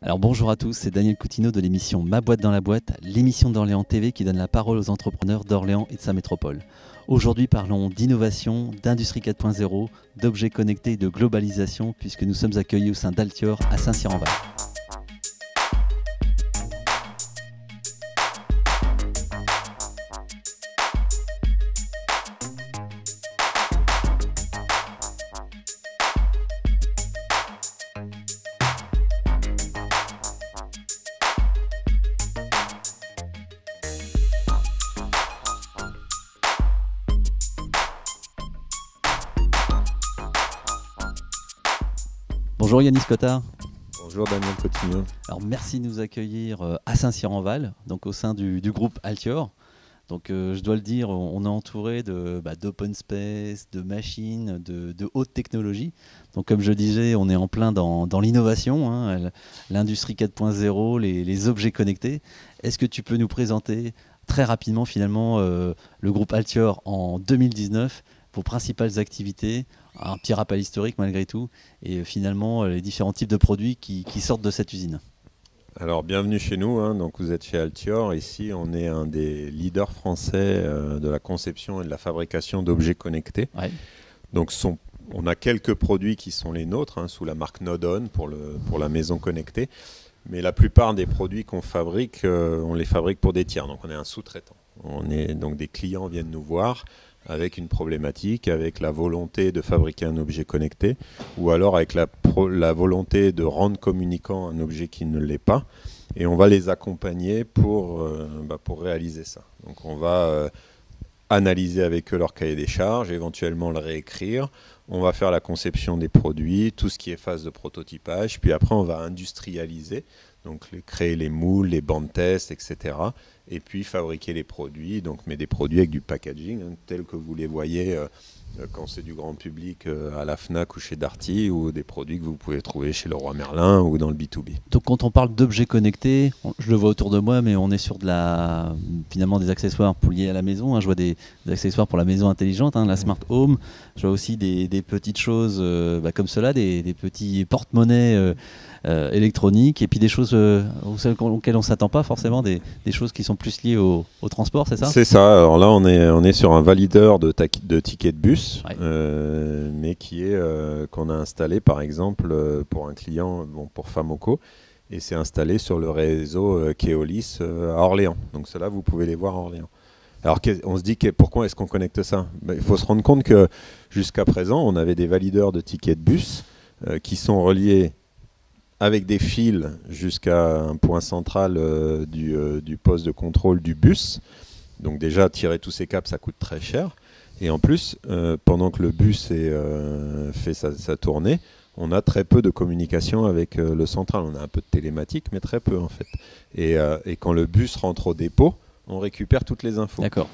Alors bonjour à tous, c'est Daniel Coutinho de l'émission Ma boîte dans la boîte, l'émission d'Orléans TV qui donne la parole aux entrepreneurs d'Orléans et de sa métropole. Aujourd'hui parlons d'innovation, d'industrie 4.0, d'objets connectés et de globalisation puisque nous sommes accueillis au sein d'Altior à Saint-Cyr-en-Val. Bonjour Yannis Cottard. Bonjour Daniel Coutinho. Alors merci de nous accueillir à Saint-Cyr-en-Val, donc au sein du groupe Altior. Donc je dois le dire, on est entouré d'open space, de machines, de haute technologie. Donc comme je disais, on est en plein dans l'innovation, hein, l'industrie 4.0, les objets connectés. Est-ce que tu peux nous présenter très rapidement finalement le groupe Altior en 2019, vos principales activités, un petit rappel historique malgré tout, et finalement les différents types de produits qui sortent de cette usine? Alors bienvenue chez nous, hein. Donc vous êtes chez Altior. Ici on est un des leaders français de la conception et de la fabrication d'objets connectés. Ouais. Donc on a quelques produits qui sont les nôtres, hein, sous la marque Nodon pour la maison connectée. Mais la plupart des produits qu'on fabrique, on les fabrique pour des tiers. Donc on est un sous-traitant. Donc des clients viennent nous voir avec une problématique, avec la volonté de fabriquer un objet connecté, ou alors avec la volonté de rendre communicant un objet qui ne l'est pas. Et on va les accompagner pour réaliser ça. Donc on va analyser avec eux leur cahier des charges, éventuellement le réécrire. On va faire la conception des produits, tout ce qui est phase de prototypage. Puis après, on va industrialiser, donc créer les moules, les bandes test, etc. Et puis fabriquer les produits, mais des produits avec du packaging, hein, tels que vous les voyez quand c'est du grand public à la Fnac ou chez Darty, ou des produits que vous pouvez trouver chez Leroy Merlin ou dans le B2B. Donc quand on parle d'objets connectés, je le vois autour de moi, mais on est sur finalement des accessoires pour lier à la maison, hein. Je vois des accessoires pour la maison intelligente, hein, la Smart Home. Je vois aussi des petites choses comme cela, des petits porte-monnaies électroniques, et puis des choses auxquelles on ne s'attend pas forcément, des choses qui sont plus liées au transport, c'est ça? C'est ça. Alors là, on est sur un valideur de tickets de bus, Ouais. mais qu'on a installé par exemple pour un client, pour Famoco, et c'est installé sur le réseau Keolis à Orléans. Donc cela, vous pouvez les voir à Orléans. Alors on se dit pourquoi est-ce qu'on connecte ça? Il faut se rendre compte que jusqu'à présent, on avait des valideurs de tickets de bus qui sont reliés avec des fils jusqu'à un point central du poste de contrôle du bus. Donc déjà, tirer tous ces câbles, ça coûte très cher. Et en plus, pendant que le bus fait sa tournée, on a très peu de communication avec le central. On a un peu de télématique, mais très peu en fait. Et quand le bus rentre au dépôt, on récupère toutes les infos. D'accord.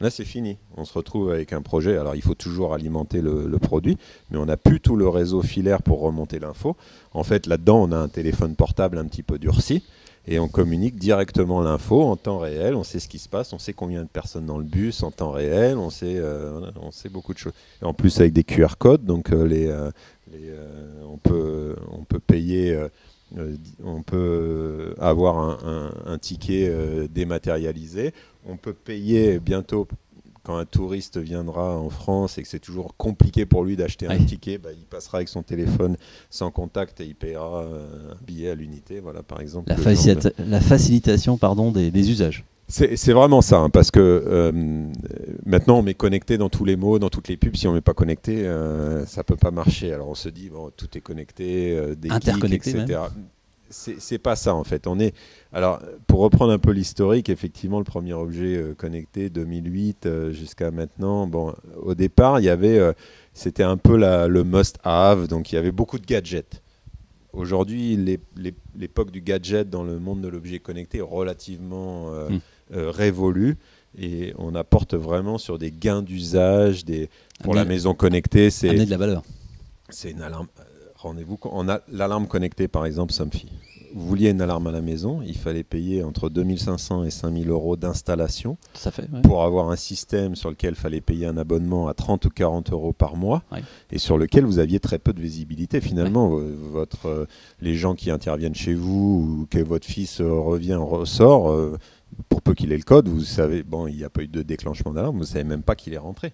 Là, c'est fini. On se retrouve avec un projet. Alors, il faut toujours alimenter le produit, mais on n'a plus tout le réseau filaire pour remonter l'info. En fait, là-dedans, on a un téléphone portable un petit peu durci et on communique directement l'info en temps réel. On sait ce qui se passe, on sait combien de personnes dans le bus en temps réel, on sait beaucoup de choses. Et en plus, avec des QR codes, donc on peut payer. On peut avoir un ticket dématérialisé. On peut payer bientôt, quand un touriste viendra en France et que c'est toujours compliqué pour lui d'acheter un ticket, il passera avec son téléphone sans contact et il paiera un billet à l'unité. Voilà, par exemple. La facilitation des usages. C'est vraiment ça, hein, parce que maintenant on met connecté dans tous les mots, dans toutes les pubs. Si on ne met pas connecté, ça ne peut pas marcher. Alors on se dit, tout est connecté, des interconnecté, geeks, etc. C'est pas ça en fait. Alors pour reprendre un peu l'historique, effectivement le premier objet connecté 2008 jusqu'à maintenant. Bon, au départ c'était un peu le must-have, donc il y avait beaucoup de gadgets. Aujourd'hui, l'époque du gadget dans le monde de l'objet connecté est relativement révolue et on apporte vraiment sur des gains d'usage. Pour la maison connectée, c'est amener de la valeur. C'est une alarme. Rendez-vous, on a l'alarme connectée par exemple Somfy. vous vouliez une alarme à la maison, il fallait payer entre 2500 et 5000 euros d'installation Ça fait, ouais. pour avoir un système sur lequel il fallait payer un abonnement à 30 ou 40 euros par mois et sur lequel vous aviez très peu de visibilité. Finalement, les gens qui interviennent chez vous ou que votre fils ressort, pour peu qu'il ait le code, vous savez, bon, il n'y a pas eu de déclenchement d'alarme, vous ne savez même pas qu'il est rentré.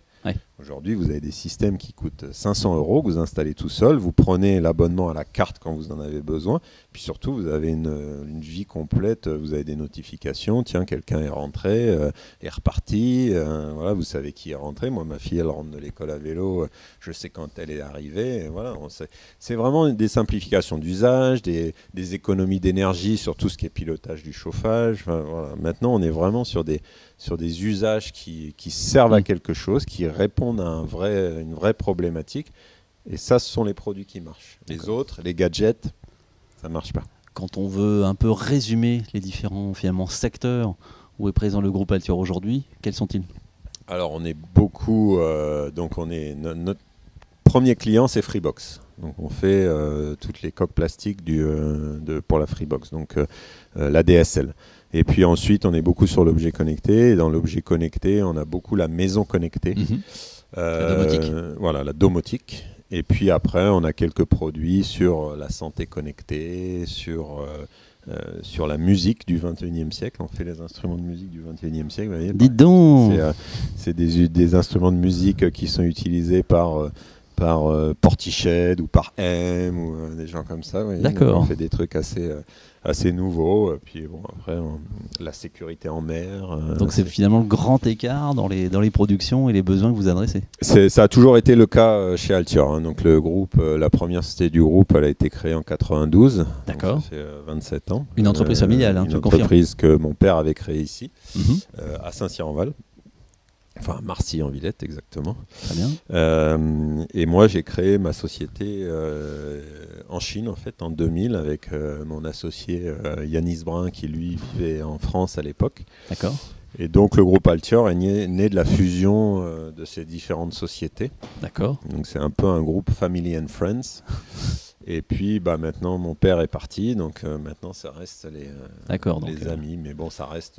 Aujourd'hui, vous avez des systèmes qui coûtent 500 euros, que vous installez tout seul, vous prenez l'abonnement à la carte quand vous en avez besoin, puis surtout, vous avez une vie complète, vous avez des notifications, tiens, quelqu'un est rentré, est reparti, voilà, vous savez qui est rentré. Moi, ma fille, elle rentre de l'école à vélo, je sais quand elle est arrivée, voilà, c'est vraiment des simplifications d'usage, des économies d'énergie sur tout ce qui est pilotage du chauffage. Enfin, voilà. Maintenant, on est vraiment sur des usages qui servent à quelque chose, qui répondent à une vraie problématique. Et ça, ce sont les produits qui marchent. Les autres, les gadgets, ça ne marche pas. Quand on veut un peu résumer les différents finalement, secteurs où est présent le groupe Altior aujourd'hui, quels sont-ils? Alors, on est beaucoup... notre premier client, c'est Freebox. Donc, on fait toutes les coques plastiques pour la Freebox, donc la DSL. Et puis ensuite, on est beaucoup sur l'objet connecté. Et dans l'objet connecté, on a beaucoup la maison connectée. La domotique. Voilà, la domotique. Et puis après, on a quelques produits sur la santé connectée, sur la musique du 21e siècle. On fait les instruments de musique du 21e siècle. Vous voyez, dites donc. C'est des instruments de musique qui sont utilisés par Portiched ou par M ou des gens comme ça. D'accord. On fait des trucs assez nouveaux. Puis bon, après, la sécurité en mer. Donc c'est finalement le grand écart dans les productions et les besoins que vous adressez. Ça a toujours été le cas chez Altior. Donc le groupe, la première société du groupe, elle a été créée en 92. D'accord. Donc ça fait 27 ans. Une entreprise familiale, tu le confirmes. Une entreprise que mon père avait créée ici, à Saint-Cyr-en-Val. Enfin, Marcy-en-Villette, exactement. Très bien. Et moi, j'ai créé ma société en Chine, en fait, en 2000, avec mon associé Yanis Brun, qui, lui, vivait en France à l'époque. D'accord. Et donc, le groupe Altior est né de la fusion de ces différentes sociétés. D'accord. Donc, c'est un peu un groupe Family and Friends. Et puis maintenant mon père est parti, donc maintenant ça reste les amis, mais bon, ça reste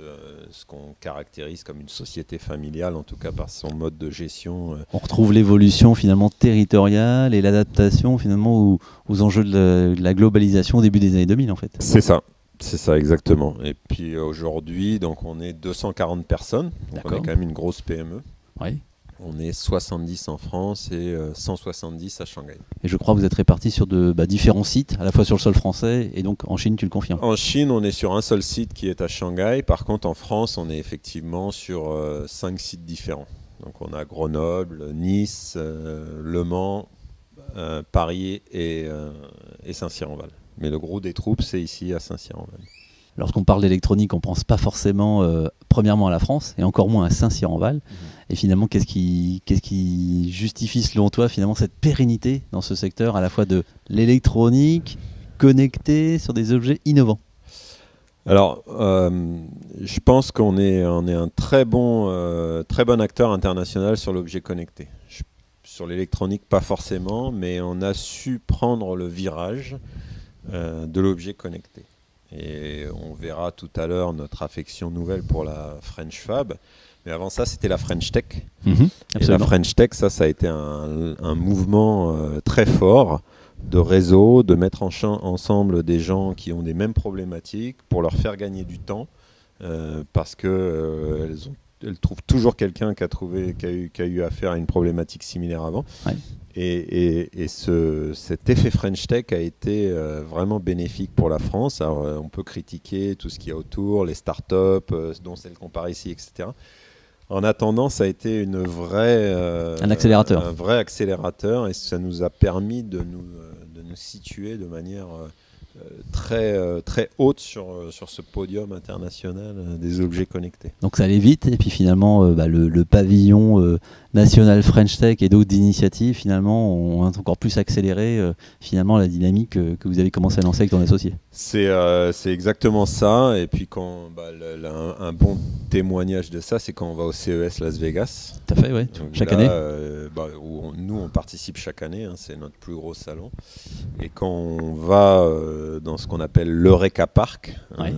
ce qu'on caractérise comme une société familiale, en tout cas par son mode de gestion. On retrouve l'évolution finalement territoriale et l'adaptation finalement aux enjeux de la globalisation au début des années 2000 en fait. C'est ça exactement. Et puis aujourd'hui, donc on est 240 personnes, donc on est quand même une grosse PME. Oui. On est 70 en France et 170 à Shanghai. Et je crois que vous êtes répartis sur différents sites, à la fois sur le sol français et donc en Chine, tu le confirmes? En Chine, on est sur un seul site qui est à Shanghai. Par contre, en France, on est effectivement sur 5 sites différents. Donc on a Grenoble, Nice, Le Mans, Paris et Saint-Cyr-en-Val. Mais le gros des troupes, c'est ici à Saint-Cyr-en-Val. Lorsqu'on parle d'électronique, on ne pense pas forcément premièrement à la France et encore moins à Saint-Cyr-en-Val. Et finalement, qu'est-ce qui justifie selon toi finalement cette pérennité dans ce secteur à la fois de l'électronique connectée sur des objets innovants? Alors, je pense qu'on est un très bon acteur international sur l'objet connecté. Sur l'électronique, pas forcément, mais on a su prendre le virage de l'objet connecté. Et on verra tout à l'heure notre affection nouvelle pour la French Fab. Mais avant ça, c'était la French Tech. Et la French Tech, ça a été un mouvement très fort de réseau, de mettre ensemble des gens qui ont des mêmes problématiques pour leur faire gagner du temps, parce qu'elles trouvent toujours quelqu'un qui a eu affaire à une problématique similaire avant. Ouais. Et cet effet French Tech a été vraiment bénéfique pour la France. Alors, on peut critiquer tout ce qu'il y a autour, les startups, dont celles qu'on parle ici, etc. En attendant, ça a été un vrai accélérateur, et ça nous a permis de nous situer de manière très haute sur ce podium international des objets connectés. Donc ça allait vite, et puis finalement le pavillon national French Tech et d'autres initiatives finalement ont encore plus accéléré finalement la dynamique que vous avez commencé à lancer avec ton associé. C'est exactement ça, et puis un bon témoignage de ça, c'est quand on va au CES Las Vegas. Tout à fait, oui. Chaque année. Où nous on participe chaque année, hein, c'est notre plus gros salon. Et quand on va dans ce qu'on appelle l'Eureka Park. Ouais.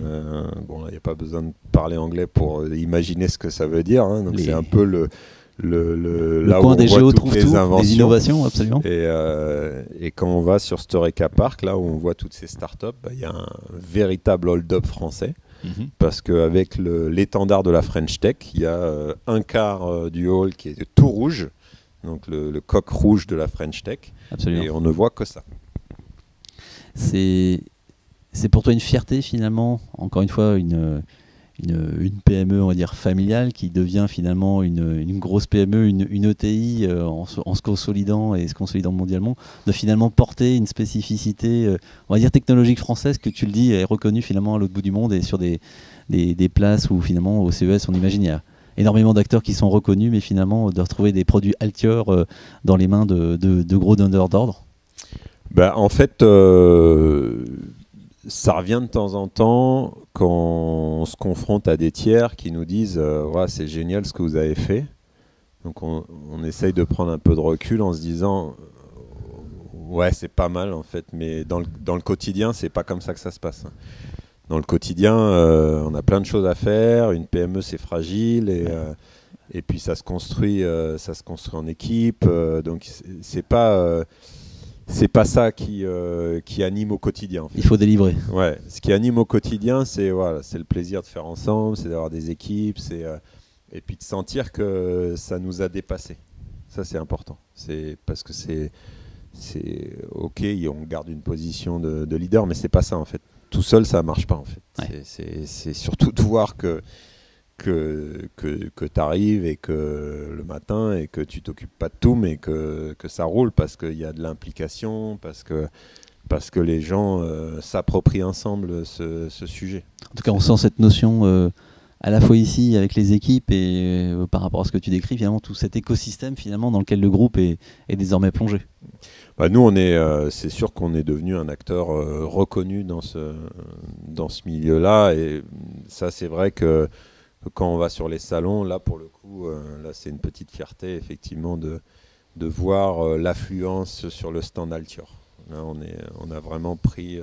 Bon, il n'y a pas besoin de parler anglais pour imaginer ce que ça veut dire. Hein. Donc c'est un peu le là coin où des on voit géos toutes trouve les tout, inventions. les innovations, absolument. Et quand on va sur cet Eureka Park, là où on voit toutes ces startups, il y a un véritable hold-up français. Parce qu'avec l'étendard de la French Tech, il y a un quart du hall qui est tout rouge, donc le coq rouge de la French Tech. Absolument. Et on ne voit que ça. C'est pour toi une fierté finalement, encore une fois, une PME, on va dire, familiale qui devient finalement une grosse PME, une ETI en se consolidant et se consolidant mondialement, de finalement porter une spécificité, on va dire, technologique française, que tu le dis, est reconnue finalement à l'autre bout du monde et sur des places où finalement au CES on imagine il y a énormément d'acteurs qui sont reconnus, mais finalement de retrouver des produits Altior dans les mains de gros donneurs d'ordre. En fait, ça revient de temps en temps quand on se confronte à des tiers qui nous disent ouais, c'est génial ce que vous avez fait. Donc on essaye de prendre un peu de recul en se disant ouais, c'est pas mal en fait, mais dans le quotidien, c'est pas comme ça que ça se passe. Dans le quotidien, on a plein de choses à faire. Une PME, c'est fragile et puis ça se construit en équipe. Donc c'est pas ça qui anime au quotidien. En fait. Il faut délivrer. Ouais, ce qui anime au quotidien, c'est le plaisir de faire ensemble, c'est d'avoir des équipes, et puis de sentir que ça nous a dépassés. Ça, c'est important. C'est parce que c'est ok, on garde une position de leader, mais c'est pas ça en fait. Tout seul, ça marche pas en fait. Ouais. C'est surtout de voir que tu arrives et que le matin et que tu t'occupes pas de tout, mais que ça roule parce qu'il y a de l'implication, parce que les gens s'approprient ensemble ce sujet. En tout cas, on sent cette notion à la fois ici avec les équipes et par rapport à ce que tu décris, finalement tout cet écosystème finalement dans lequel le groupe est désormais plongé. Nous, c'est sûr qu'on est devenu un acteur reconnu dans ce milieu-là, et ça, c'est vrai que quand on va sur les salons, là, pour le coup, là, c'est une petite fierté, effectivement, de voir l'affluence sur le stand Altior. Là, on a vraiment pris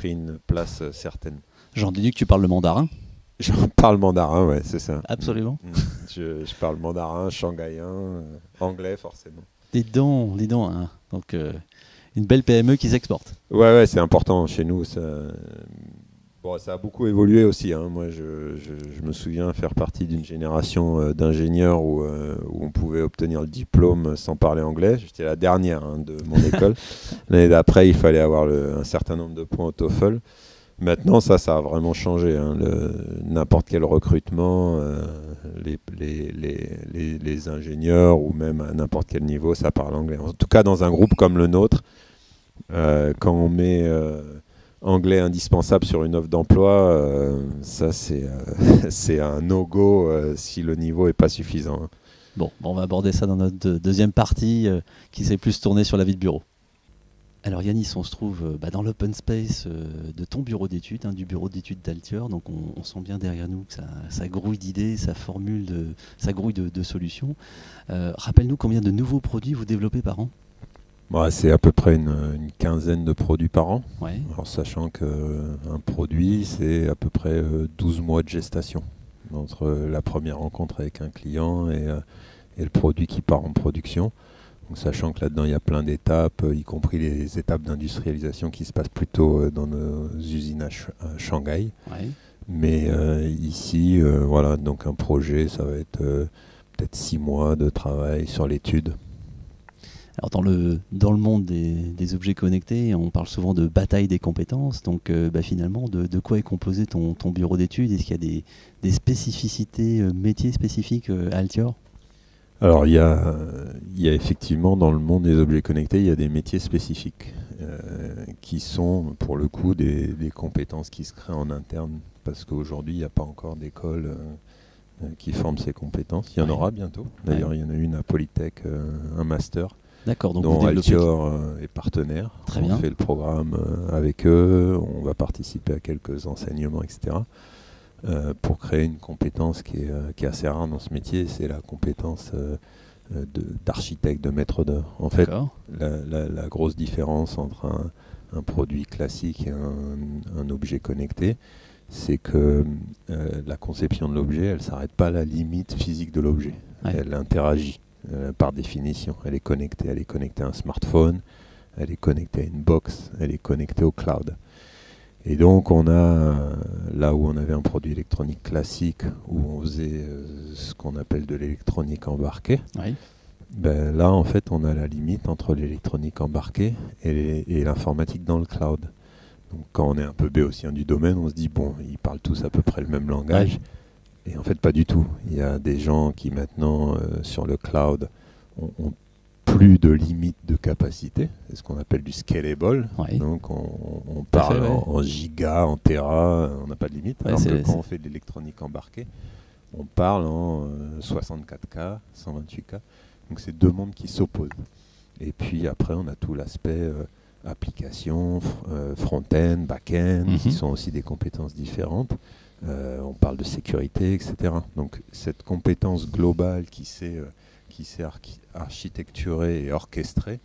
une place certaine. J'en déduis que tu parles le mandarin. J'en parle mandarin, ouais, c'est ça. Absolument. Je parle mandarin, shanghaïen, anglais, forcément. Dis donc, hein. Donc une belle PME qui s'exporte. Ouais, c'est important chez nous. Ça a beaucoup évolué aussi. Hein. Moi, je me souviens faire partie d'une génération d'ingénieurs où on pouvait obtenir le diplôme sans parler anglais. J'étais la dernière de mon école. L'année d'après, il fallait avoir un certain nombre de points au TOEFL. Maintenant, ça a vraiment changé. Hein. N'importe quel recrutement, les ingénieurs ou même à n'importe quel niveau, ça parle anglais. En tout cas, dans un groupe comme le nôtre, quand on met anglais indispensable sur une offre d'emploi, ça c'est un no-go si le niveau n'est pas suffisant. Bon, on va aborder ça dans notre deuxième partie qui s'est plus tournée sur la vie de bureau. Alors Yanis, on se trouve dans l'open space de ton bureau d'études, du bureau d'études d'Altior. Donc on sent bien derrière nous que ça grouille d'idées, ça grouille de solutions. Rappelle-nous combien de nouveaux produits vous développez par an ? C'est à peu près une quinzaine de produits par an. Ouais. Alors sachant qu'un produit, c'est à peu près 12 mois de gestation entre la première rencontre avec un client et le produit qui part en production. Donc, sachant que là-dedans, il y a plein d'étapes, y compris les étapes d'industrialisation qui se passent plutôt dans nos usines à Shanghai. Ouais. Mais ici, donc un projet, ça va être peut-être 6 mois de travail sur l'étude. Alors dans le monde des objets connectés, on parle souvent de bataille des compétences. Donc finalement, de quoi est composé ton bureau d'études ? Est-ce qu'il y a des spécificités, métiers spécifiques à Altior ? Alors il y a effectivement dans le monde des objets connectés, il y a des métiers spécifiques qui sont pour le coup des compétences qui se créent en interne, parce qu'aujourd'hui il n'y a pas encore d'école qui forme ces compétences. Il y en aura bientôt. D'ailleurs il y en a une à Polytech, un master. D'accord, donc dont Altior est partenaire. Très bien. On fait le programme avec eux, on va participer à quelques enseignements, etc. Pour créer une compétence qui est assez rare dans ce métier, c'est la compétence d'architecte, de maître d'œuvre. En fait, la grosse différence entre un produit classique et un objet connecté, c'est que la conception de l'objet, elle ne s'arrête pas à la limite physique de l'objet. Ouais. Elle interagit par définition. Elle est connectée à un smartphone, elle est connectée à une box, elle est connectée au cloud. Et donc on a, là où on avait un produit électronique classique, où on faisait ce qu'on appelle de l'électronique embarquée, oui. Ben là en fait on a la limite entre l'électronique embarquée et l'informatique dans le cloud. Donc quand on est un peu béotien du domaine, on se dit bon, ils parlent tous à peu près le même langage. Oui. Et en fait pas du tout. Il y a des gens qui maintenant sur le cloud ont plus de limite de capacité, c'est ce qu'on appelle du scalable. Oui. Donc on parle en giga, en téra, on n'a pas de limite. Alors que quand on fait de l'électronique embarquée, on parle en 64K, 128K. Donc c'est deux mondes qui s'opposent. Et puis après on a tout l'aspect application, front-end, back-end, qui sont aussi des compétences différentes. On parle de sécurité, etc. Donc cette compétence globale qui s'est architecturée et orchestrée,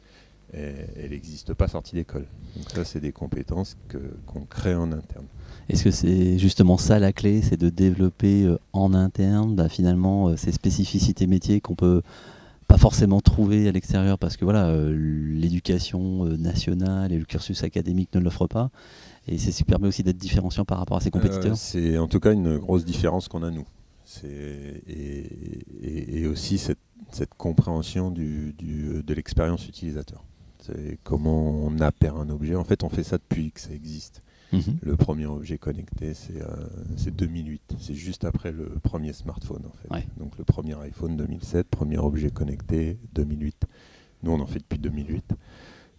elle n'existe pas sortie d'école. Donc ça, c'est des compétences qu'on crée en interne. Est-ce que c'est justement ça la clé, c'est de développer en interne finalement ces spécificités métiers qu'on peut pas forcément trouver à l'extérieur parce que voilà, l'éducation nationale et le cursus académique ne l'offrent pas, et c'est ce qui permet aussi d'être différenciant par rapport à ses compétiteurs. C'est en tout cas une grosse différence qu'on a nous. Et aussi cette compréhension de l'expérience utilisateur. C'est comment on appère un objet. En fait, on fait ça depuis que ça existe. Le premier objet connecté, c'est 2008. C'est juste après le premier smartphone, en fait. Ouais. Donc le premier iPhone 2007, premier objet connecté 2008. Nous, on en fait depuis 2008.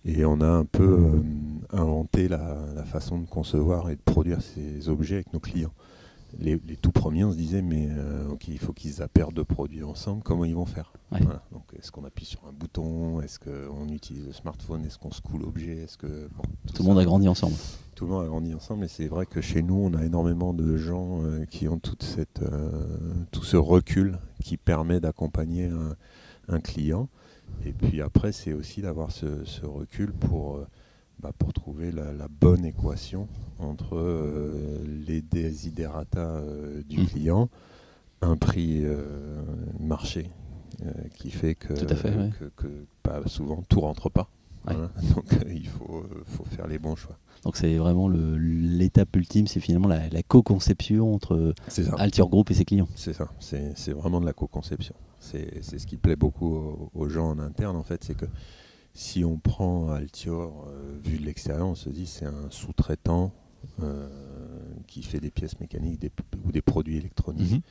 Et on a un peu inventé la façon de concevoir et de produire ces objets avec nos clients. Les tout premiers, on se disait, mais okay, il faut qu'ils appairent deux produits ensemble, comment ils vont faire? Ouais. Voilà. Donc, est-ce qu'on appuie sur un bouton? Est-ce qu'on utilise le smartphone? Est-ce qu'on secoue l'objet? Tout le monde a grandi ensemble. Tout le monde a grandi ensemble, et c'est vrai que chez nous, on a énormément de gens qui ont tout ce recul qui permet d'accompagner un client. Et puis après, c'est aussi d'avoir ce recul pour trouver la bonne équation entre les desiderata du client, un prix marché qui fait que souvent tout rentre pas. Ouais. Voilà. Donc il faut faire les bons choix. Donc c'est vraiment l'étape ultime, c'est finalement la co-conception entre Altior Group et ses clients. C'est ça, c'est vraiment de la co-conception. C'est ce qui plaît beaucoup aux gens en interne, en fait, c'est que si on prend Altior vu de l'extérieur, on se dit c'est un sous-traitant qui fait des pièces mécaniques ou des produits électroniques.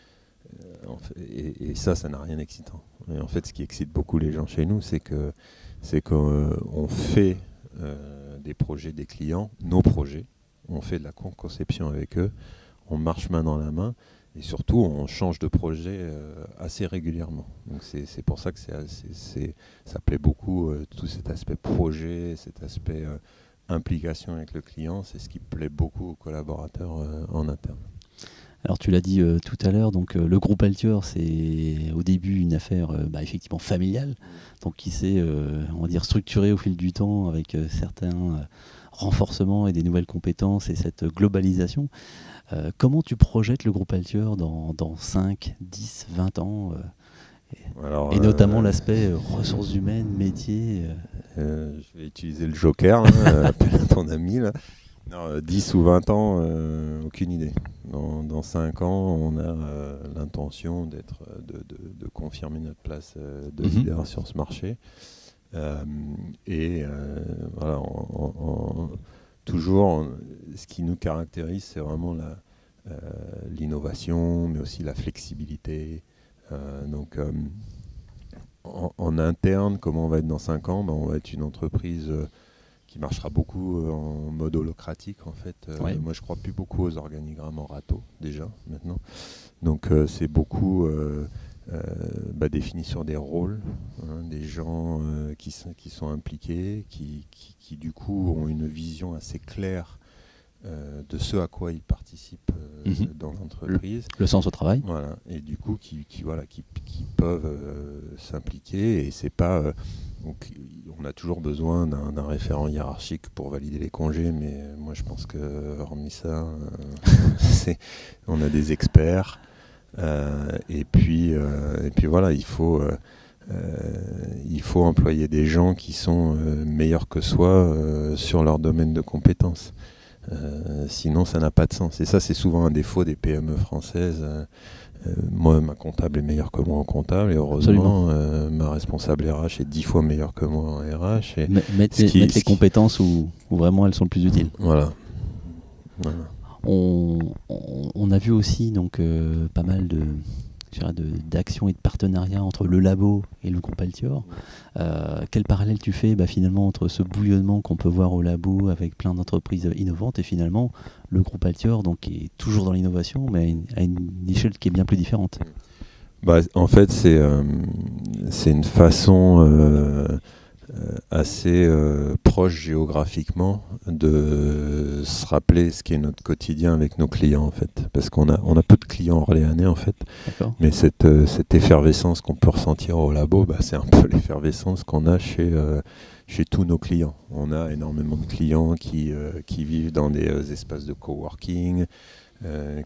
Et ça n'a rien d'excitant. Et en fait, ce qui excite beaucoup les gens chez nous, c'est qu'on fait des projets des clients, nos projets, on fait de la conception avec eux, on marche main dans la main, et surtout on change de projet assez régulièrement. Donc c'est pour ça que ça plaît beaucoup, tout cet aspect projet, cet aspect implication avec le client, c'est ce qui plaît beaucoup aux collaborateurs en interne. Alors tu l'as dit tout à l'heure, donc le groupe Altior, c'est au début une affaire effectivement familiale, donc qui s'est on va dire structurée au fil du temps avec certains renforcements et des nouvelles compétences et cette globalisation. Comment tu projettes le groupe Altior dans 5, 10, 20 ans et notamment l'aspect ressources humaines, métiers Je vais utiliser le joker, appelle à ton ami là. Non, 10 ou 20 ans, aucune idée. Dans 5 ans, on a l'intention de confirmer notre place de leader sur ce marché. Voilà, toujours, ce qui nous caractérise, c'est vraiment l'innovation, mais aussi la flexibilité. En interne, comment on va être dans 5 ans? On va être une entreprise qui marchera beaucoup en mode holocratique en fait. Moi je crois plus beaucoup aux organigrammes en râteau déjà maintenant. Donc c'est beaucoup défini sur des rôles, des gens qui sont impliqués, qui du coup ont une vision assez claire de ce à quoi ils participent dans l'entreprise. Le sens au travail. Voilà. Et du coup, qui peuvent s'impliquer. Et c'est pas. Donc, on a toujours besoin d'un référent hiérarchique pour valider les congés, mais moi je pense que, hormis ça, on a des experts. Et puis voilà, il faut employer des gens qui sont meilleurs que soi sur leur domaine de compétences. Sinon, ça n'a pas de sens. Et ça, c'est souvent un défaut des PME françaises. Moi, ma comptable est meilleure que moi en comptable, et heureusement, ma responsable RH est 10 fois meilleure que moi en RH. Et mettre les compétences où vraiment elles sont le plus utiles. Voilà. On a vu aussi donc, pas mal d'actions et de partenariats entre le labo et le groupe Altior. Quel parallèle tu fais finalement entre ce bouillonnement qu'on peut voir au labo avec plein d'entreprises innovantes et finalement le groupe Altior, donc, qui est toujours dans l'innovation mais à une échelle qui est bien plus différente? En fait, c'est une façon assez proche géographiquement de se rappeler ce qui est notre quotidien avec nos clients, en fait, parce qu'on a peu de clients orléanais, en fait. Mais cette effervescence qu'on peut ressentir au labo, c'est un peu l'effervescence qu'on a chez tous nos clients. On a énormément de clients qui vivent dans des espaces de coworking,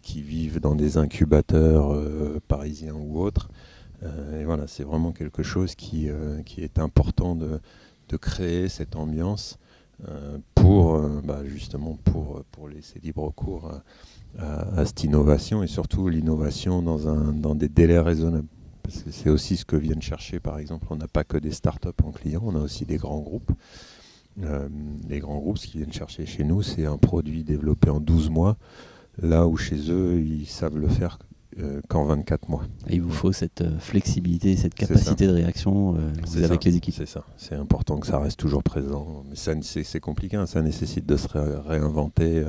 qui vivent dans des incubateurs parisiens ou autres. Et voilà, c'est vraiment quelque chose qui est important de créer cette ambiance justement pour laisser libre cours à cette innovation, et surtout l'innovation dans des délais raisonnables. Parce que c'est aussi ce que viennent chercher, par exemple, on n'a pas que des startups en clients, on a aussi des grands groupes. Les grands groupes, ce qu'ils viennent chercher chez nous, c'est un produit développé en 12 mois, là où chez eux, ils savent le faire qu'en 24 mois. Et il vous faut cette flexibilité, cette capacité de réaction avec les équipes. C'est ça, c'est important que ça reste toujours présent. Mais c'est compliqué, hein. Ça nécessite de se réinventer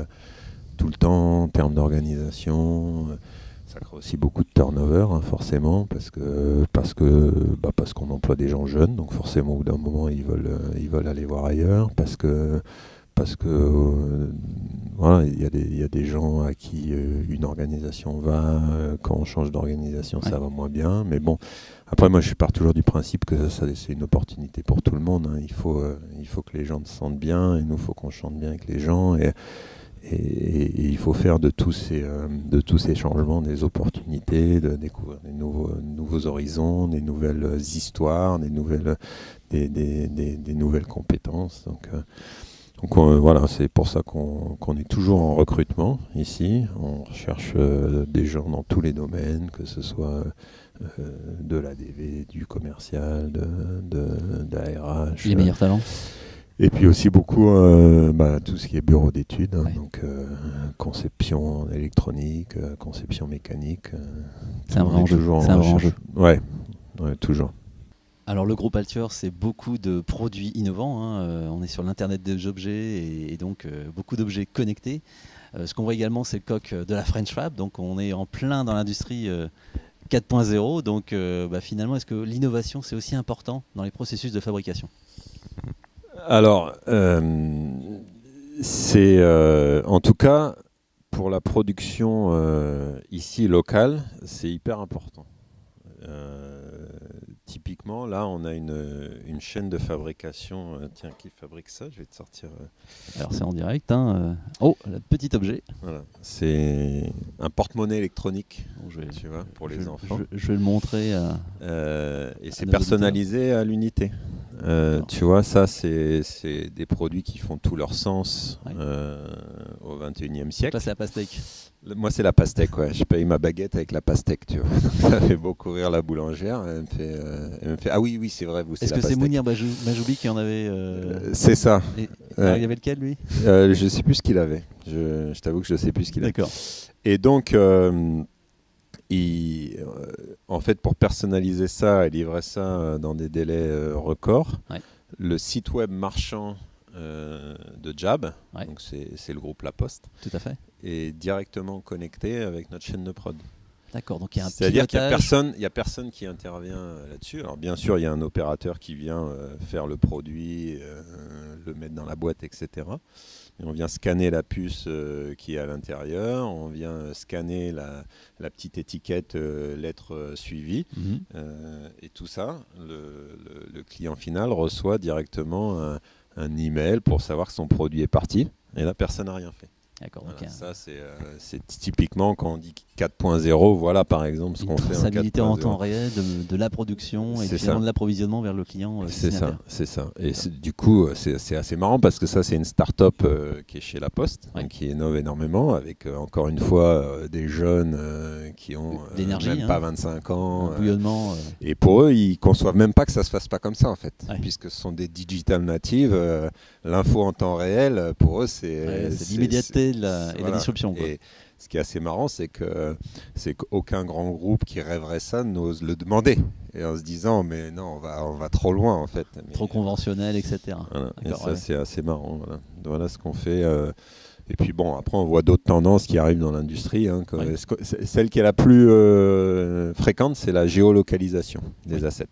tout le temps en termes d'organisation. Ça crée aussi beaucoup de turnover, hein, forcément, parce qu'on emploie des gens jeunes, donc forcément au bout d'un moment ils veulent aller voir ailleurs, parce que voilà, il y a des gens à qui une organisation va, quand on change d'organisation, ça va moins bien. Mais bon, après moi je pars toujours du principe que ça c'est une opportunité pour tout le monde, hein. Il faut que les gens se sentent bien, et nous, il faut qu'on chante bien avec les gens, et il faut faire de tous ces changements des opportunités, de découvrir des nouveaux horizons, des nouvelles histoires, des nouvelles compétences. Donc voilà, c'est pour ça qu'on est toujours en recrutement ici. On recherche des gens dans tous les domaines, que ce soit de l'ADV, du commercial, de la RH. Les meilleurs talents. Et puis aussi beaucoup tout ce qui est bureau d'études, hein, donc conception électronique, conception mécanique. C'est un vrai enjeu. Ouais, toujours. Alors le groupe Altior, c'est beaucoup de produits innovants, hein. On est sur l'Internet des objets et donc beaucoup d'objets connectés. Ce qu'on voit également, c'est le coq de la French Fab, donc on est en plein dans l'industrie 4.0. Donc finalement, est-ce que l'innovation, c'est aussi important dans les processus de fabrication? Alors, c'est en tout cas pour la production ici locale, c'est hyper important. Typiquement, là, on a une chaîne de fabrication. Tiens, qui fabrique ça? Je vais te sortir. Alors, c'est en direct. Hein. Oh, le petit objet. Voilà. C'est un porte-monnaie électronique, tu vois, pour les enfants. Je vais le montrer. Et c'est personnalisé à l'unité. Tu vois, ça, c'est des produits qui font tout leur sens au XXIe siècle. Là, c'est la pastèque. Moi, c'est la pastèque, ouais. Je paye ma baguette avec la pastèque, tu vois. Donc, ça fait beaucoup rire la boulangère. Elle me fait ah oui, c'est vrai, vous, c'est la pastèque. Est-ce que c'est Mounir Majoubi qui en avait C'est ça. Alors, il y avait lequel, lui? Je sais plus ce qu'il avait. Je t'avoue que je sais plus ce qu'il avait. D'accord. Et donc, en fait, pour personnaliser ça et livrer ça dans des délais records, le site web marchand de Jab, donc c'est le groupe La Poste, tout à fait, est directement connecté avec notre chaîne de prod. D'accord, donc il y a un C'est-à-dire qu'il pilotage. n'y a personne qui intervient là-dessus. Alors bien sûr, il y a un opérateur qui vient faire le produit, le mettre dans la boîte, etc. Et on vient scanner la puce qui est à l'intérieur, on vient scanner la petite étiquette lettre suivie, Mhm. et tout ça, le client final reçoit directement un email pour savoir que son produit est parti, et là personne n'a rien fait. D'accord, Voilà, donc ça c'est typiquement quand on dit 4.0, voilà par exemple ce une qu'on fait en traçabilité en 4.0. temps réel de la production et C'est finalement ça. de l'approvisionnement vers le client C'est destinataire. ça, c'est ça. Et du coup, c'est assez marrant parce que ça, c'est une start-up qui est chez La Poste, Ouais. donc qui innove énormément, avec encore une fois des jeunes qui ont L'énergie, même hein, pas 25 ans. un bouillonnement. Et pour eux, ils conçoivent même pas que ça se fasse pas comme ça, en fait, Ouais. puisque ce sont des digital natives. L'info en temps réel, pour eux, Ouais, c'est l'immédiateté et la voilà. disruption, quoi. Et ce qui est assez marrant, c'est qu'aucun grand groupe qui rêverait ça n'ose le demander. Et en se disant, mais non, on va trop loin en fait. Mais, Trop conventionnel, etc. voilà. Et ça, Ouais. c'est assez marrant. Voilà, voilà ce qu'on fait. Et puis bon, après, on voit d'autres tendances qui arrivent dans l'industrie. Hein, Ouais. celle qui est la plus fréquente, c'est la géolocalisation des assets.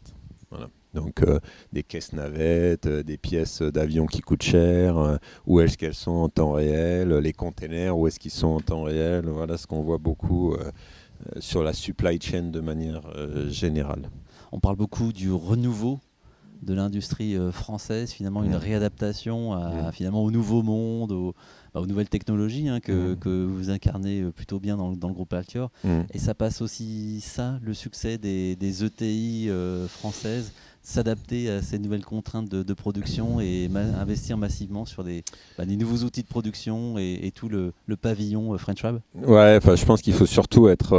Voilà. Donc des caisses navettes, des pièces d'avion qui coûtent cher, où est-ce qu'elles sont en temps réel, les containers, où est-ce qu'ils sont en temps réel. Voilà ce qu'on voit beaucoup sur la supply chain de manière générale. On parle beaucoup du renouveau de l'industrie française, finalement une réadaptation finalement au nouveau monde, aux nouvelles technologies hein, que vous incarnez plutôt bien dans le groupe Altior. Et ça passe aussi ça, le succès des ETI françaises, s'adapter à ces nouvelles contraintes de production et investir massivement sur des nouveaux outils de production et tout le pavillon French Fab. Ouais, je pense qu'il faut surtout être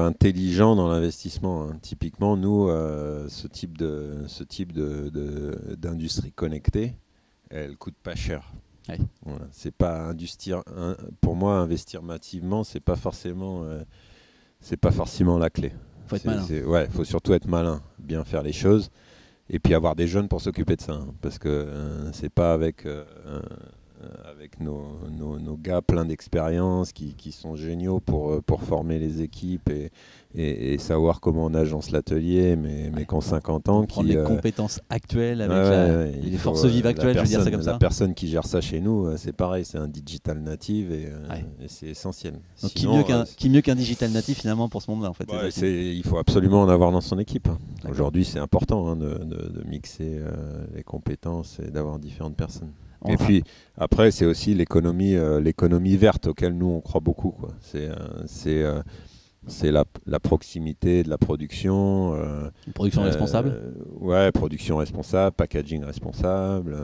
intelligent dans l'investissement. Hein. Typiquement, nous, ce type d'industrie connectée, elle coûte pas cher. Ouais. Voilà. C'est pas pour moi, investir massivement, c'est pas forcément la clé. Faut être malin. Ouais, faut surtout être malin, bien faire les choses, et puis avoir des jeunes pour s'occuper de ça, hein, parce que c'est pas avec nos gars pleins d'expérience qui sont géniaux pour former les équipes et savoir comment on agence l'atelier, mais qu'en 50 ans... Prendre les compétences actuelles avec les forces vives actuelles, je veux dire ça comme ça. La personne qui gère ça chez nous, c'est pareil, c'est un digital native et c'est essentiel. Donc Sinon, qui mieux qu'un digital natif finalement pour ce monde-là en fait. Il faut absolument en avoir dans son équipe. Aujourd'hui, c'est important de mixer les compétences et d'avoir différentes personnes. Et puis après, c'est aussi l'économie verte auquel nous on croit beaucoup, quoi. C'est la proximité de la production. Une production responsable. Ouais, production responsable, packaging responsable.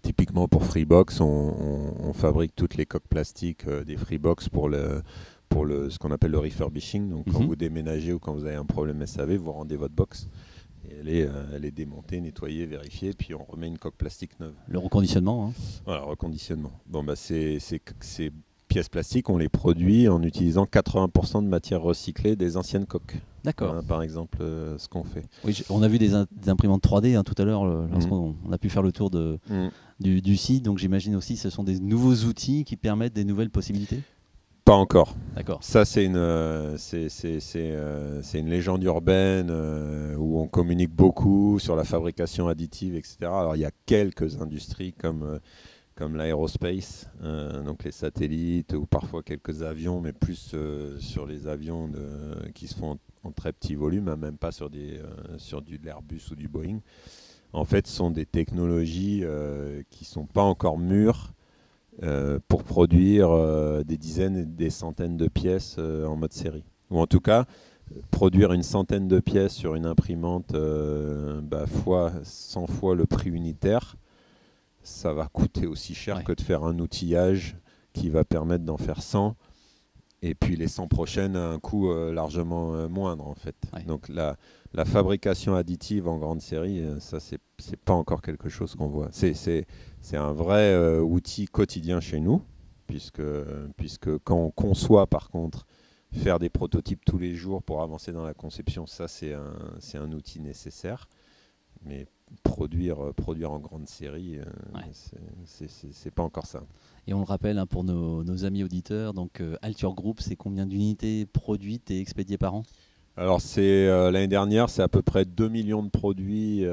Typiquement pour Freebox, on fabrique toutes les coques plastiques des Freebox pour ce qu'on appelle le refurbishing. Donc quand vous déménagez ou quand vous avez un problème SAV, vous rendez votre box. Et elle est démontée, nettoyée, vérifiée, puis on remet une coque plastique neuve. Le reconditionnement. Hein. Voilà, reconditionnement. Bon, ces pièces plastiques, on les produit en utilisant 80% de matière recyclée des anciennes coques. D'accord. Voilà, par exemple, ce qu'on fait. Oui, on a vu des imprimantes 3D hein, tout à l'heure lorsqu'on a pu faire le tour du site. Donc j'imagine aussi que ce sont des nouveaux outils qui permettent des nouvelles possibilités. Pas encore. D'accord. Ça, c'est une légende urbaine où on communique beaucoup sur la fabrication additive, etc. Alors, il y a quelques industries comme l'aérospace, donc les satellites ou parfois quelques avions, mais plus sur les avions qui se font en très petit volume, hein, même pas sur de l'Airbus ou du Boeing. En fait, ce sont des technologies qui ne sont pas encore mûres pour produire des dizaines et des centaines de pièces en mode série. Ou en tout cas, produire une centaine de pièces sur une imprimante 100 fois le prix unitaire, ça va coûter aussi cher que de faire un outillage qui va permettre d'en faire 100 et puis les 100 prochaines à un coût largement moindre en fait. Ouais. Donc la fabrication additive en grande série, ça c'est pas encore quelque chose qu'on voit. C'est un vrai outil quotidien chez nous, puisque quand on conçoit par contre, faire des prototypes tous les jours pour avancer dans la conception, ça c'est un outil nécessaire. Mais produire en grande série, c'est pas encore ça. Et on le rappelle pour nos amis auditeurs, donc Alture Group, c'est combien d'unités produites et expédiées par an? Alors l'année dernière, c'est à peu près 2 millions de produits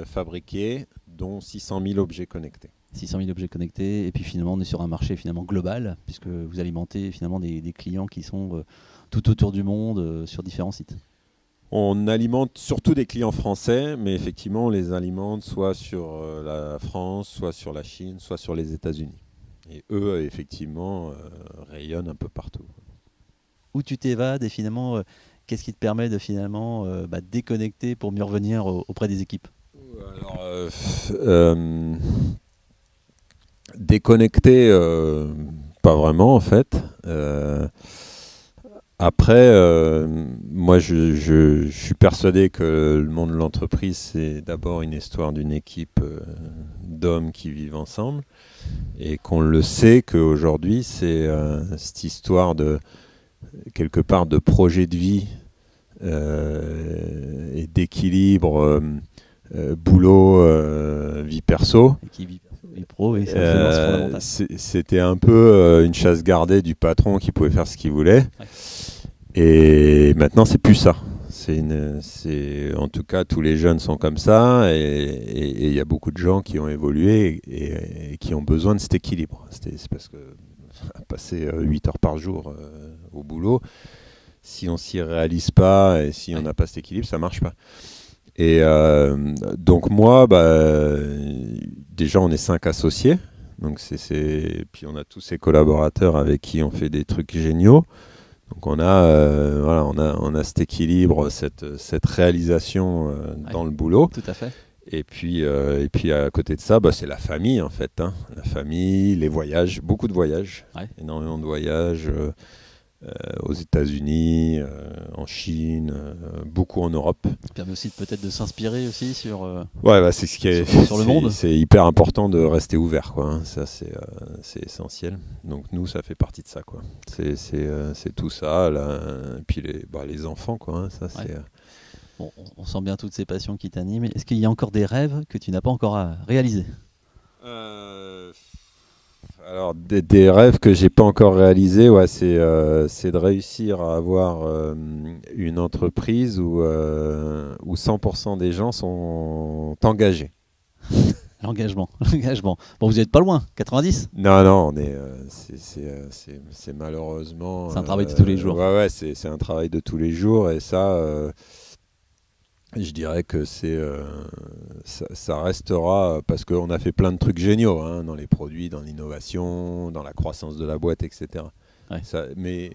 fabriqués, dont 600 000 objets connectés. 600 000 objets connectés, et puis finalement on est sur un marché finalement global, puisque vous alimentez finalement des clients qui sont tout autour du monde sur différents sites. On alimente surtout des clients français, mais effectivement on les alimente soit sur la France, soit sur la Chine, soit sur les États-Unis. Et eux, effectivement, rayonnent un peu partout. Où tu t'évades et finalement, qu'est-ce qui te permet de finalement déconnecter pour mieux revenir auprès des équipes? Alors, déconnecter, pas vraiment en fait. Après, moi je suis persuadé que le monde de l'entreprise, c'est d'abord une histoire d'une équipe d'hommes qui vivent ensemble, et qu'on le sait qu'aujourd'hui, c'est cette histoire de, quelque part, de projet de vie et d'équilibre boulot, vie perso. Et qui vit pro, et c'est fondamental. C'était un peu une chasse gardée du patron qui pouvait faire ce qu'il voulait. Ouais. Et maintenant, c'est plus ça. En tout cas, tous les jeunes sont comme ça, et il y a beaucoup de gens qui ont évolué et qui ont besoin de cet équilibre. C'est parce que passer 8 heures par jour au boulot, si on s'y réalise pas et si on n'a pas cet équilibre, ça marche pas. Et donc moi, déjà on est 5 associés, donc puis on a tous ces collaborateurs avec qui on fait des trucs géniaux. Donc on a cet équilibre, cette réalisation dans le boulot. Tout à fait. Et puis à côté de ça, c'est la famille en fait. La famille, les voyages, beaucoup de voyages, énormément de voyages aux États-Unis, en Chine, beaucoup en Europe. Ça permet aussi peut-être de s'inspirer aussi sur. C'est ce qui est sur le monde. C'est hyper important de rester ouvert, quoi. Ça c'est essentiel. Donc nous, ça fait partie de ça, quoi. C'est tout ça. Là. Et puis les enfants, quoi. Ça c'est. Bon, on sent bien toutes ces passions qui t'animent. Est-ce qu'il y a encore des rêves que tu n'as pas encore réalisés? Alors, des rêves que j'ai pas encore réalisés, c'est de réussir à avoir une entreprise où 100% des gens sont engagés. L'engagement. Bon, vous n'êtes pas loin, 90? Non, c'est malheureusement. C'est un travail de tous les jours. Ouais, c'est un travail de tous les jours, et ça. Je dirais que ça restera, parce qu'on a fait plein de trucs géniaux dans les produits, dans l'innovation, dans la croissance de la boîte, etc. Ouais. Mais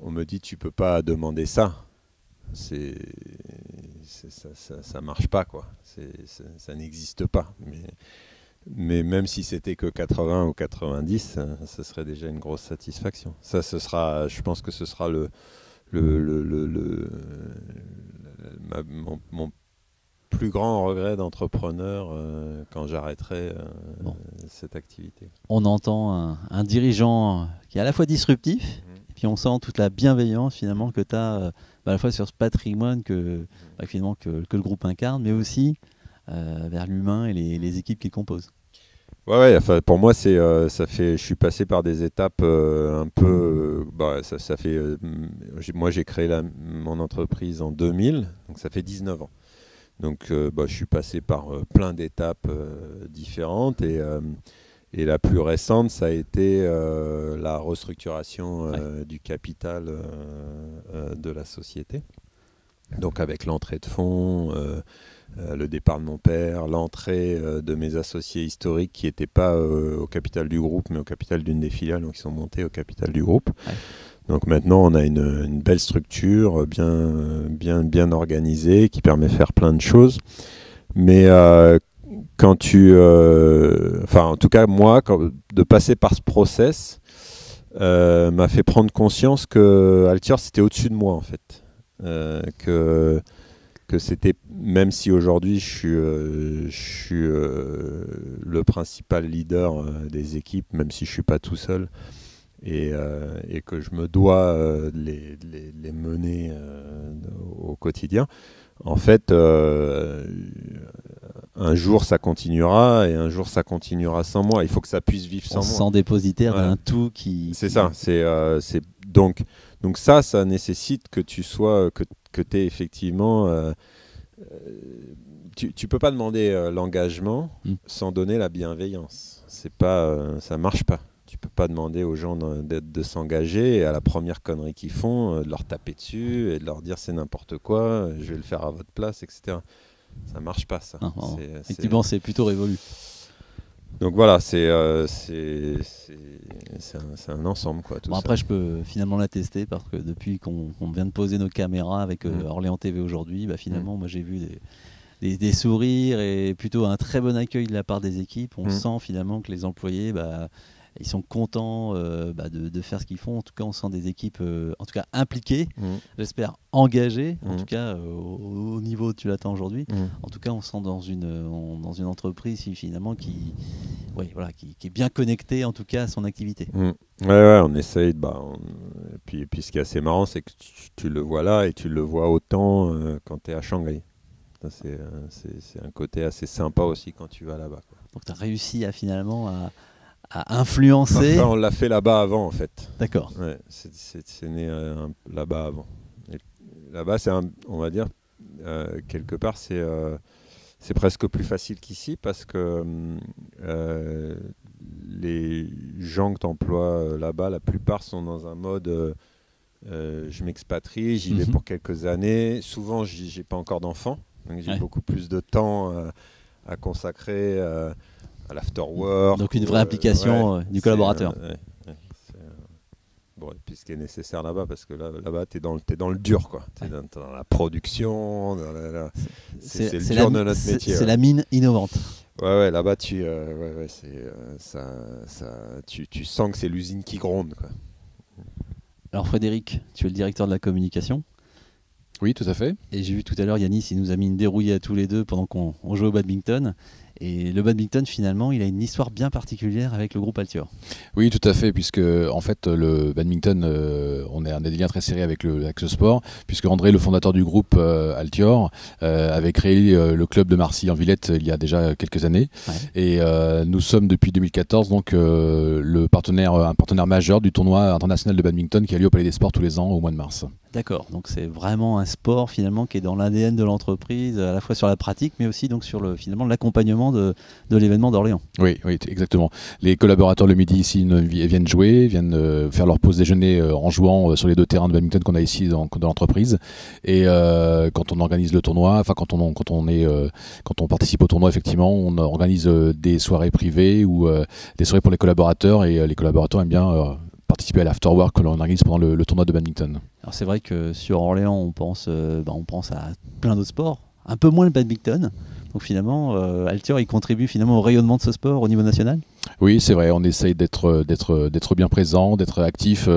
on me dit, tu peux pas demander ça. Ça marche pas, quoi. Ça n'existe pas. Mais même si c'était que 80 ou 90, ce serait déjà une grosse satisfaction. Ça, je pense que ce sera mon plus grand regret d'entrepreneur quand j'arrêterai cette activité. On entend un dirigeant qui est à la fois disruptif, et puis on sent toute la bienveillance finalement que tu as à la fois sur ce patrimoine finalement que le groupe incarne, mais aussi vers l'humain et les équipes qui le composent. Ouais, pour moi, je suis passé par des étapes un peu. Moi, j'ai créé mon entreprise en 2000, donc ça fait 19 ans. Donc, je suis passé par plein d'étapes différentes, et la plus récente, ça a été la restructuration du capital de la société. Donc, avec l'entrée de fonds. Le départ de mon père, l'entrée de mes associés historiques qui n'étaient pas au capital du groupe, mais au capital d'une des filiales, donc ils sont montés au capital du groupe. Ouais. Donc maintenant, on a une belle structure bien organisée qui permet de faire plein de choses. Mais en tout cas, moi, de passer par ce process m'a fait prendre conscience que Alture, c'était au-dessus de moi, en fait. Que c'était, même si aujourd'hui je suis le principal leader des équipes, même si je ne suis pas tout seul, et que je me dois les mener au quotidien. En fait, un jour ça continuera et un jour ça continuera sans moi. Il faut que ça puisse vivre sans On se moi. sent dépositaire Voilà. d'un tout qui... C'est ça. Donc ça nécessite que tu sois, que t'aies effectivement. Tu peux pas demander l'engagement sans donner la bienveillance. C'est pas, ça marche pas. Tu peux pas demander aux gens de s'engager et à la première connerie qu'ils font, de leur taper dessus et de leur dire c'est n'importe quoi, je vais le faire à votre place, etc. Ça marche pas, ça. Non, effectivement, c'est plutôt révolu. Donc voilà, c'est un ensemble, quoi. Tout Bon, ça. après, je peux finalement l'attester parce que depuis qu'on vient de poser nos caméras avec Orléans TV aujourd'hui, bah, finalement, moi j'ai vu des sourires et plutôt un très bon accueil de la part des équipes. On sent finalement que les employés, bah, ils sont contents de faire ce qu'ils font. En tout cas, on sent des équipes en tout cas impliquées, j'espère engagées, en tout cas au niveau où tu l'attends aujourd'hui. En tout cas, on sent dans une entreprise finalement qui est bien connectée en tout cas à son activité. Ouais, on essaye. Et puis ce qui est assez marrant, c'est que tu le vois là et tu le vois autant quand tu es à Shanghai. C'est un côté assez sympa aussi quand tu vas là-bas, quoi. Donc tu as réussi à finalement à influencer. Enfin, on l'a fait là-bas avant, en fait. D'accord. Ouais, c'est né là-bas avant. Et là-bas, on va dire, quelque part, c'est presque plus facile qu'ici parce que les gens que tu emploies là-bas, la plupart sont dans un mode je m'expatrie, j'y vais pour quelques années. Souvent, j'ai pas encore d'enfants, donc j'ai beaucoup plus de temps à consacrer à l'afterwork. Donc une vraie implication du collaborateur. Bon, et puis ce qui est nécessaire là-bas, parce que là-bas, t'es dans le dur, quoi. T'es dans la production, c'est le dur de notre métier. C'est la mine innovante. Ouais, là-bas, tu sens que c'est l'usine qui gronde, quoi. Alors Frédéric, tu es le directeur de la communication. Oui, tout à fait. Et j'ai vu tout à l'heure, Yanis, il nous a mis une dérouillée à tous les deux pendant qu'on jouait au badminton. Et le badminton, finalement, il a une histoire bien particulière avec le groupe Altior. Oui, tout à fait, puisque en fait, le badminton, on a des liens très serrés avec ce sport, puisque André, le fondateur du groupe Altior, avait créé le club de Marcy en Villette il y a déjà quelques années. Ouais. Et nous sommes depuis 2014 donc un partenaire majeur du tournoi international de badminton qui a lieu au Palais des Sports tous les ans au mois de mars. D'accord, donc c'est vraiment un sport finalement qui est dans l'ADN de l'entreprise, à la fois sur la pratique, mais aussi donc sur finalement l'accompagnement de l'événement d'Orléans. Oui, exactement. Les collaborateurs le midi ici viennent jouer, viennent faire leur pause déjeuner en jouant sur les 2 terrains de badminton qu'on a ici dans l'entreprise. Et quand on organise le tournoi, enfin quand on participe au tournoi, effectivement, on organise des soirées privées ou des soirées pour les collaborateurs, et les collaborateurs aiment bien participer à l'afterwork que l'on organise pendant le tournoi de badminton. Alors c'est vrai que sur Orléans, on pense à plein d'autres sports, un peu moins le badminton. Donc finalement, Altior, il contribue finalement au rayonnement de ce sport au niveau national. Oui, c'est vrai, on essaye d'être bien présent, d'être actif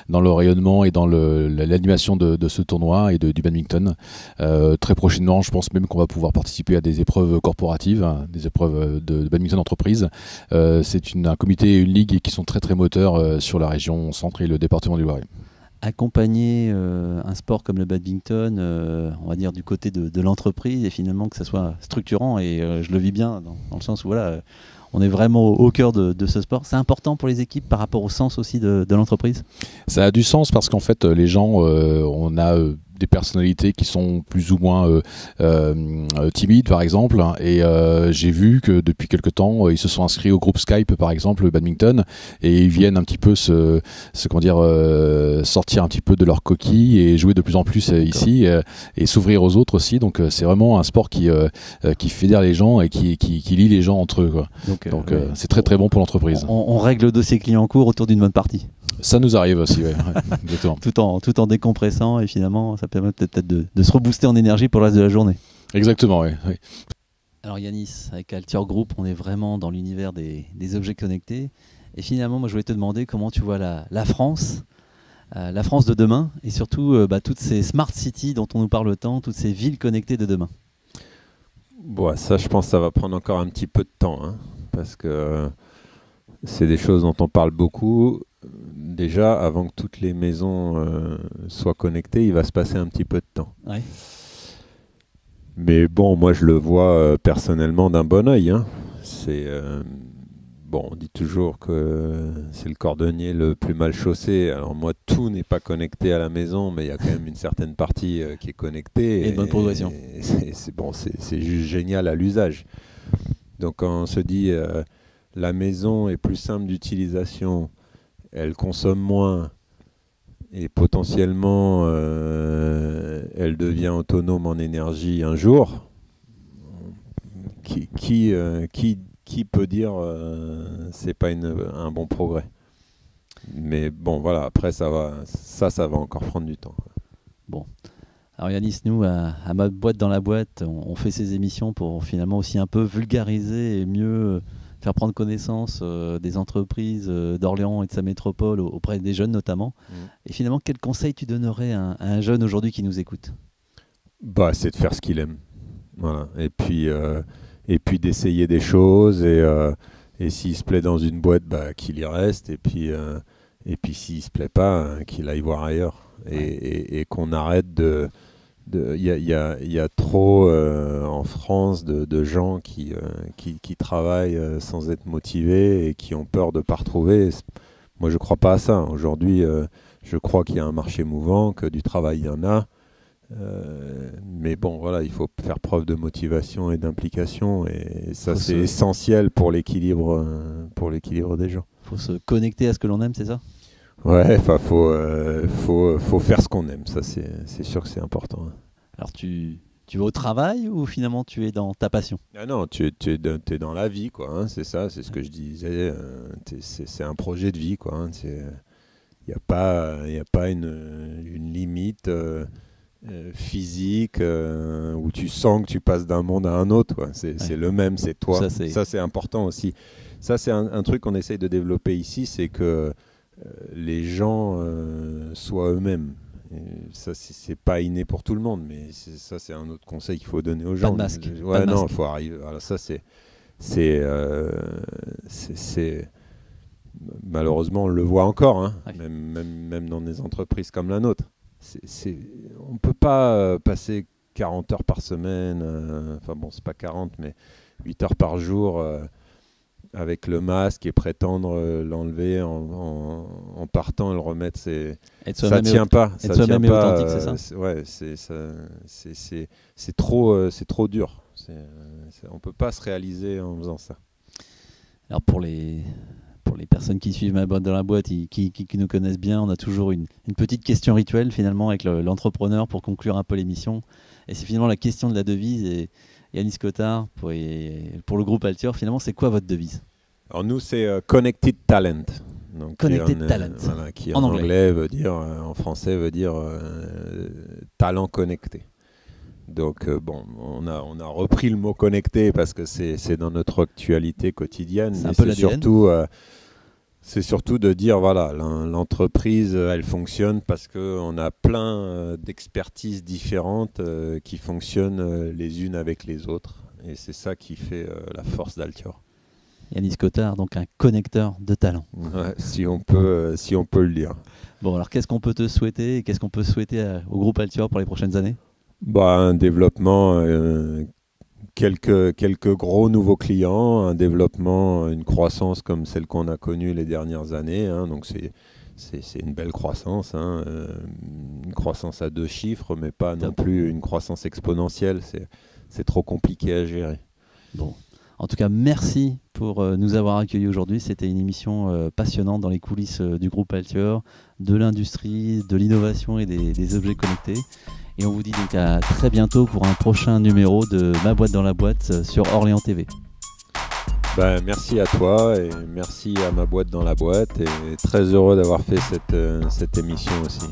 dans le rayonnement et dans l'animation de ce tournoi et du badminton. Très prochainement, je pense même qu'on va pouvoir participer à des épreuves corporatives, des épreuves de badminton d'entreprise. C'est un comité et une ligue qui sont très très moteurs sur la région centre et le département du Loiret. Accompagner un sport comme le badminton, on va dire du côté de l'entreprise, et finalement que ça soit structurant, et je le vis bien dans le sens où voilà, on est vraiment au cœur de ce sport. C'est important pour les équipes par rapport au sens aussi de l'entreprise. Ça a du sens parce qu'en fait les gens, on a des personnalités qui sont plus ou moins timides par exemple, et j'ai vu que depuis quelque temps ils se sont inscrits au groupe Skype par exemple badminton, et ils viennent un petit peu sortir un petit peu de leur coquille et jouer de plus en plus ici, et s'ouvrir aux autres aussi. Donc c'est vraiment un sport qui fédère les gens et qui lie les gens entre eux, quoi. Donc c'est très très bon pour l'entreprise. On règle le dossier client en cours autour d'une bonne partie. Ça nous arrive aussi, ouais, exactement. tout en décompressant, et finalement ça permet peut-être de se rebooster en énergie pour le reste de la journée. Exactement, oui. Alors Yanis, avec Altior Group, on est vraiment dans l'univers des objets connectés. Et finalement, moi je voulais te demander comment tu vois la France de demain, et surtout toutes ces smart cities dont on nous parle tant, toutes ces villes connectées de demain. Bon, ça, je pense que ça va prendre encore un petit peu de temps, hein, parce que c'est des choses dont on parle beaucoup. Déjà, avant que toutes les maisons soient connectées, il va se passer un petit peu de temps. Ouais. Mais bon, moi je le vois personnellement d'un bon œil. Hein. C'est bon, on dit toujours que c'est le cordonnier le plus mal chaussé. Alors moi, tout n'est pas connecté à la maison, mais il y a quand même une certaine partie qui est connectée. Et de bonne progression. C'est bon, c'est juste génial à l'usage. Donc quand on se dit la maison est plus simple d'utilisation, elle consomme moins et potentiellement elle devient autonome en énergie un jour, qui peut dire c'est pas un bon progrès. Mais bon, voilà, après ça va encore prendre du temps. Bon. Alors Yanis, nous, à Ma Boîte dans la Boîte, on fait ces émissions pour finalement aussi un peu vulgariser et mieux faire prendre connaissance des entreprises d'Orléans et de sa métropole auprès des jeunes notamment. Et finalement, quel conseil tu donnerais à un jeune aujourd'hui qui nous écoute? Bah, c'est de faire ce qu'il aime. Voilà. Et puis d'essayer des choses et s'il se plaît dans une boîte, bah, qu'il y reste. Et puis s'il se plaît pas, qu'il aille voir ailleurs. Et qu'on arrête de... Il y a trop en France de gens qui travaillent sans être motivés et qui ont peur de ne pas retrouver. Moi, je ne crois pas à ça. Aujourd'hui, je crois qu'il y a un marché mouvant, que du travail, il y en a. Mais bon, voilà, il faut faire preuve de motivation et d'implication. Et ça, c'est essentiel pour l'équilibre des gens. Il faut se connecter à ce que l'on aime, c'est ça? Ouais, enfin, faut faire ce qu'on aime, ça c'est sûr que c'est important. Alors tu vas au travail ou finalement tu es dans ta passion? Ah non, tu es dans la vie, quoi. Hein, c'est ça, c'est ce que je disais. C'est un projet de vie, quoi. Il n'y a pas une limite physique où tu sens que tu passes d'un monde à un autre, quoi. C'est le même, c'est toi. Ça c'est important aussi. Ça c'est un truc qu'on essaye de développer ici, c'est que les gens soient eux-mêmes. Et ça, c'est pas inné pour tout le monde, mais ça, c'est un autre conseil qu'il faut donner aux gens. Pas de masque. Ouais, non, faut arriver. Alors ça, c'est malheureusement, on le voit encore, hein, ouais. même dans des entreprises comme la nôtre. On peut pas passer 40 heures par semaine, enfin bon, c'est pas 40, mais 8 heures par jour avec le masque et prétendre l'enlever en partant et le remettre, ça tient pas. Être soi-même et authentique, c'est ça? Ouais, c'est trop dur. On peut pas se réaliser en faisant ça. Alors pour les personnes qui suivent Ma Boîte dans la Boîte, qui nous connaissent bien, on a toujours une petite question rituelle finalement avec l'entrepreneur pour conclure un peu l'émission. Et c'est finalement la question de la devise. Et Yanis Cottard, pour le groupe Altior, finalement, c'est quoi votre devise? Alors nous, c'est Connected Talent. Donc, Connected Talent. Voilà, qui en anglais veut dire, en français veut dire talent connecté. Donc bon, on a repris le mot connecté parce que c'est dans notre actualité quotidienne. C'est un peu l'ADN. C'est surtout de dire, voilà, l'entreprise, elle fonctionne parce qu'on a plein d'expertises différentes qui fonctionnent les unes avec les autres. Et c'est ça qui fait la force d'Altior. Yanis Cottard, donc un connecteur de talent. Ouais, si on peut le dire. Bon, alors qu'est-ce qu'on peut te souhaiter et qu'est-ce qu'on peut souhaiter au groupe Altior pour les prochaines années? Un développement... Quelques gros nouveaux clients, un développement, une croissance comme celle qu'on a connue les dernières années. Hein, donc c'est une belle croissance, hein, une croissance à 2 chiffres, mais pas non plus une croissance exponentielle. C'est trop compliqué à gérer. Bon. En tout cas, merci pour nous avoir accueillis aujourd'hui. C'était une émission passionnante dans les coulisses du groupe Altior, de l'industrie, de l'innovation et des objets connectés. Et on vous dit donc à très bientôt pour un prochain numéro de Ma Boîte dans la Boîte sur Orléans TV. Merci à toi et merci à Ma Boîte dans la Boîte et très heureux d'avoir fait cette émission aussi.